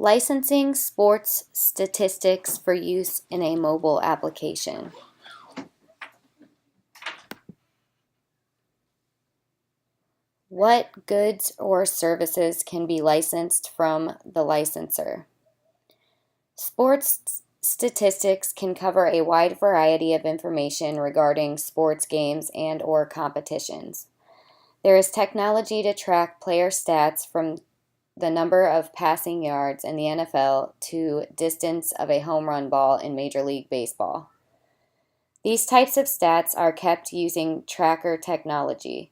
Licensing sports statistics for use in a mobile application. What goods or services can be licensed from the licensor? Sports statistics can cover a wide variety of information regarding sports games and/or competitions. There is technology to track player stats from the number of passing yards in the NFL to distance of a home run ball in Major League Baseball. These types of stats are kept using tracker technology.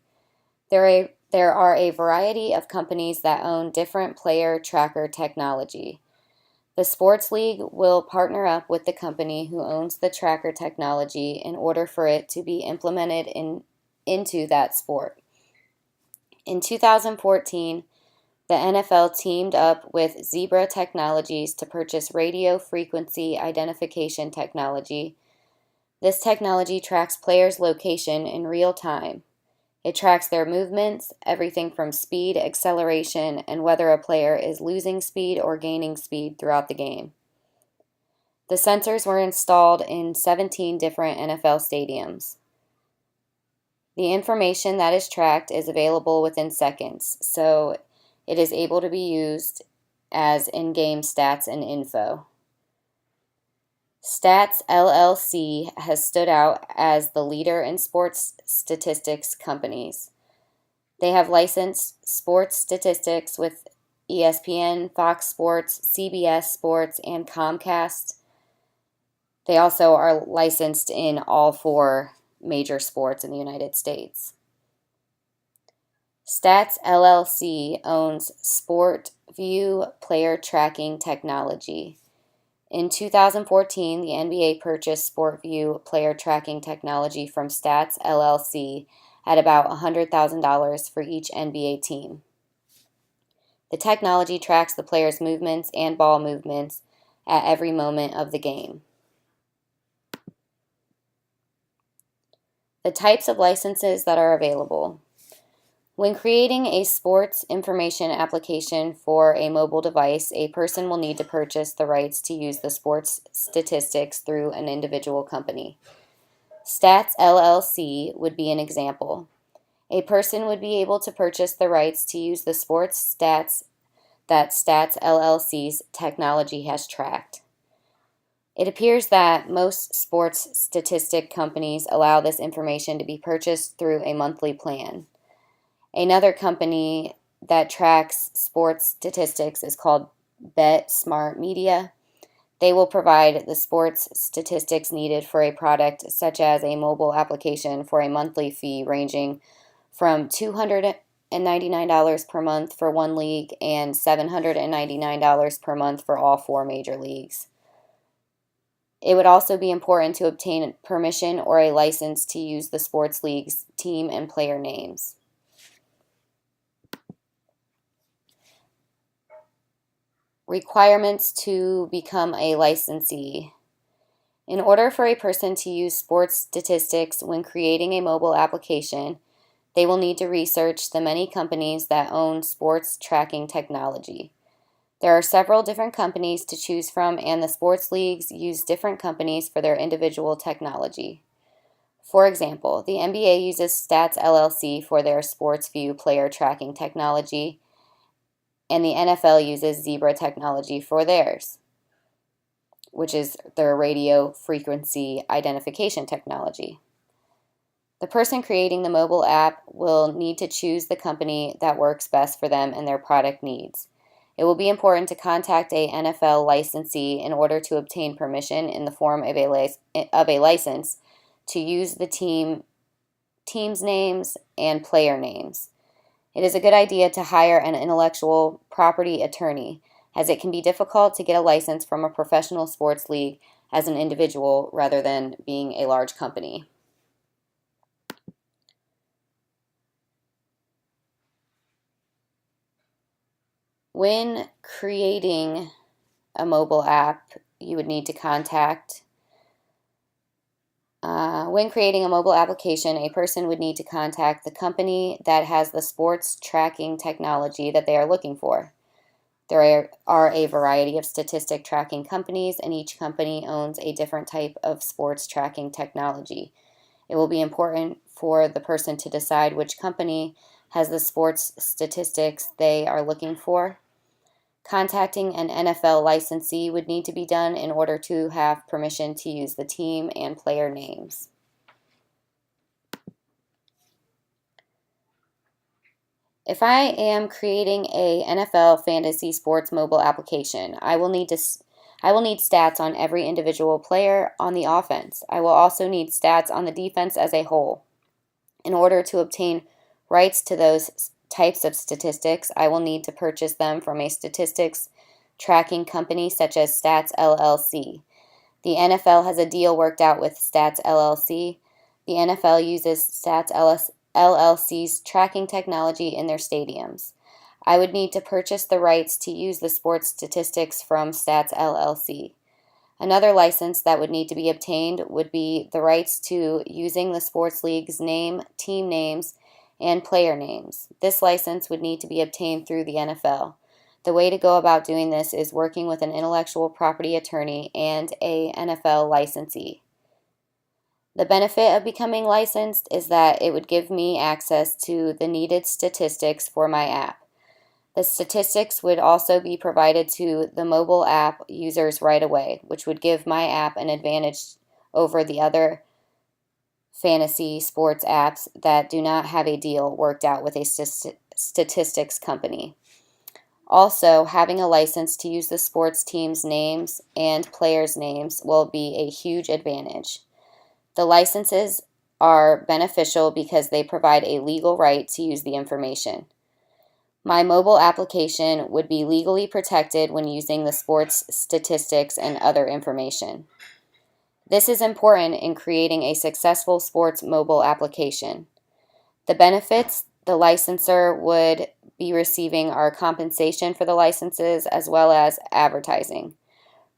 There are a variety of companies that own different player tracker technology. The sports league will partner up with the company who owns the tracker technology in order for it to be implemented into that sport. In 2014, the NFL teamed up with Zebra Technologies to purchase radio frequency identification technology. This technology tracks players' location in real time. It tracks their movements, everything from speed, acceleration, and whether a player is losing speed or gaining speed throughout the game. The sensors were installed in 17 different NFL stadiums. The information that is tracked is available within seconds, so it is able to be used as in-game stats and info. Stats LLC has stood out as the leader in sports statistics companies. They have licensed sports statistics with ESPN, Fox Sports, CBS Sports, and Comcast. They also are licensed in all 4 major sports in the United States. Stats LLC owns SportView player tracking technology. In 2014, the NBA purchased SportView player tracking technology from Stats LLC at about $100,000 for each NBA team. The technology tracks the players' movements and ball movements at every moment of the game. The types of licenses that are available. When creating a sports information application for a mobile device, a person will need to purchase the rights to use the sports statistics through an individual company. Stats LLC would be an example. A person would be able to purchase the rights to use the sports stats that Stats LLC's technology has tracked. It appears that most sports statistic companies allow this information to be purchased through a monthly plan. Another company that tracks sports statistics is called Bet Smart Media. They will provide the sports statistics needed for a product such as a mobile application for a monthly fee ranging from $299 per month for one league and $799 per month for all 4 major leagues. It would also be important to obtain permission or a license to use the sports league's team and player names. Requirements to become a licensee. In order for a person to use sports statistics when creating a mobile application, they will need to research the many companies that own sports tracking technology. There are several different companies to choose from, and the sports leagues use different companies for their individual technology. For example, the NBA uses Stats LLC for their SportsView player tracking technology, and the NFL uses Zebra technology for theirs, which is their radio frequency identification technology. The person creating the mobile app will need to choose the company that works best for them and their product needs. It will be important to contact a NFL licensee in order to obtain permission in the form of a license to use the team's names and player names. It is a good idea to hire an intellectual property attorney, as it can be difficult to get a license from a professional sports league as an individual rather than being a large company. When creating a mobile app, you would need to contact when creating a mobile application, a person would need to contact the company that has the sports tracking technology that they are looking for. There are a variety of statistic tracking companies, and each company owns a different type of sports tracking technology. It will be important for the person to decide which company has the sports statistics they are looking for. Contacting an NFL licensee would need to be done in order to have permission to use the team and player names. If I am creating a NFL fantasy sports mobile application, I will need stats on every individual player on the offense. I will also need stats on the defense as a whole. In order to obtain rights to those types of statistics, I will need to purchase them from a statistics tracking company such as Stats LLC. The NFL has a deal worked out with Stats LLC. The NFL uses Stats LLC's tracking technology in their stadiums. I would need to purchase the rights to use the sports statistics from Stats LLC. Another license that would need to be obtained would be the rights to using the sports league's name, team names, and player names. This license would need to be obtained through the NFL. The way to go about doing this is working with an intellectual property attorney and a NFL licensee. The benefit of becoming licensed is that it would give me access to the needed statistics for my app. The statistics would also be provided to the mobile app users right away, which would give my app an advantage over the other fantasy sports apps that do not have a deal worked out with a statistics company. Also, having a license to use the sports team's names and players' names will be a huge advantage. The licenses are beneficial because they provide a legal right to use the information. My mobile application would be legally protected when using the sports statistics and other information. This is important in creating a successful sports mobile application. The benefits the licensor would be receiving are compensation for the licenses as well as advertising.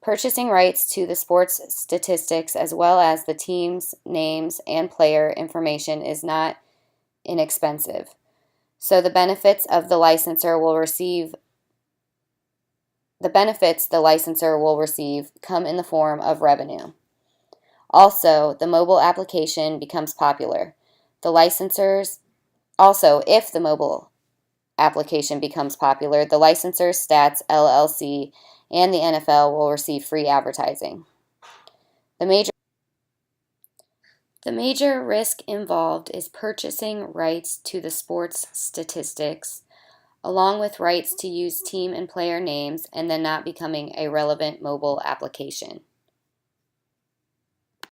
Purchasing rights to the sports statistics as well as the team's names and player information is not inexpensive. So the benefits the licensor will receive come in the form of revenue. Also, the mobile application becomes popular. If the mobile application becomes popular, the licensor, Stats LLC, and the NFL will receive free advertising. The major risk involved is purchasing rights to the sports statistics, along with rights to use team and player names, and then not becoming a relevant mobile application.